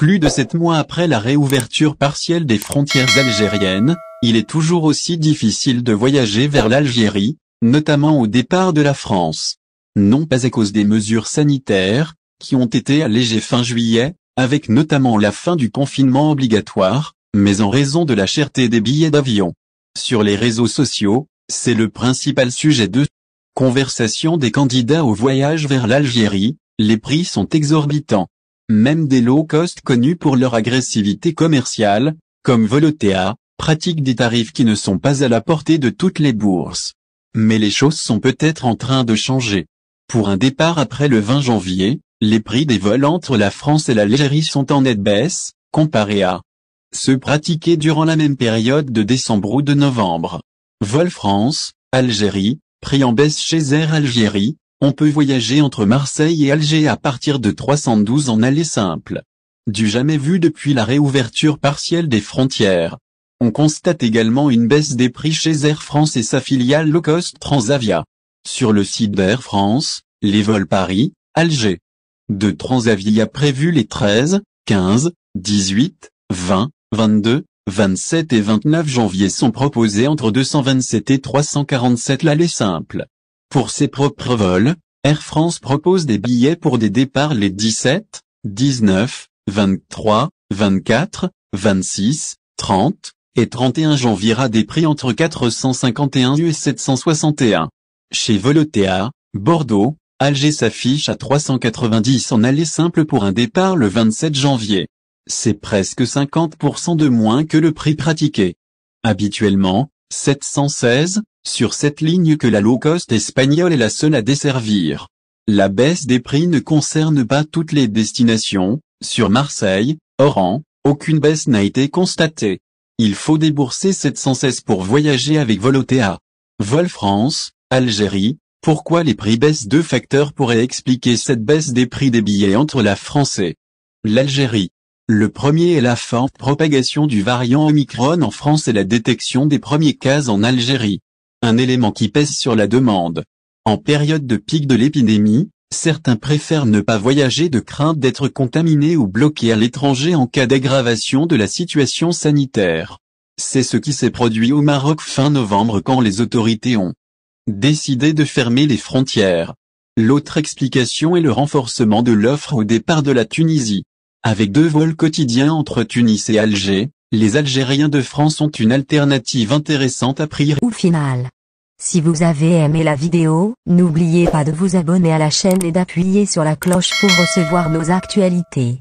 Plus de 7 mois après la réouverture partielle des frontières algériennes, il est toujours aussi difficile de voyager vers l'Algérie, notamment au départ de la France. Non pas à cause des mesures sanitaires, qui ont été allégées fin juillet, avec notamment la fin du confinement obligatoire, mais en raison de la cherté des billets d'avion. Sur les réseaux sociaux, c'est le principal sujet de conversation des candidats au voyage vers l'Algérie. Les prix sont exorbitants. Même des low-cost connus pour leur agressivité commerciale, comme Volotea, pratiquent des tarifs qui ne sont pas à la portée de toutes les bourses. Mais les choses sont peut-être en train de changer. Pour un départ après le 20 janvier, les prix des vols entre la France et l'Algérie sont en nette baisse, comparés à ceux pratiqués durant la même période de décembre ou de novembre. Vol France, Algérie, prix en baisse chez Air Algérie. On peut voyager entre Marseille et Alger à partir de 312 en aller simple. Du jamais vu depuis la réouverture partielle des frontières. On constate également une baisse des prix chez Air France et sa filiale low-cost Transavia. Sur le site d'Air France, les vols Paris, Alger de Transavia prévus les 13, 15, 18, 20, 22, 27 et 29 janvier sont proposés entre 227 et 347 l'aller simple. Pour ses propres vols, Air France propose des billets pour des départs les 17, 19, 23, 24, 26, 30 et 31 janvier à des prix entre 451 et 761. Chez Volotea, Bordeaux, Alger s'affiche à 390 en aller simple pour un départ le 27 janvier. C'est presque 50% de moins que le prix pratiqué. Habituellement, 716, sur cette ligne que la low-cost espagnole est la seule à desservir. La baisse des prix ne concerne pas toutes les destinations. Sur Marseille, Oran, aucune baisse n'a été constatée. Il faut débourser 716 pour voyager avec Volotea. Vol France, Algérie, pourquoi les prix baissent? Deux facteurs pourraient expliquer cette baisse des prix des billets entre la France et l'Algérie. Le premier est la forte propagation du variant Omicron en France et la détection des premiers cas en Algérie. Un élément qui pèse sur la demande. En période de pic de l'épidémie, certains préfèrent ne pas voyager de crainte d'être contaminés ou bloqués à l'étranger en cas d'aggravation de la situation sanitaire. C'est ce qui s'est produit au Maroc fin novembre quand les autorités ont décidé de fermer les frontières. L'autre explication est le renforcement de l'offre au départ de la Tunisie. Avec 2 vols quotidiens entre Tunis et Alger, les Algériens de France ont une alternative intéressante à prix au final. Si vous avez aimé la vidéo, n'oubliez pas de vous abonner à la chaîne et d'appuyer sur la cloche pour recevoir nos actualités.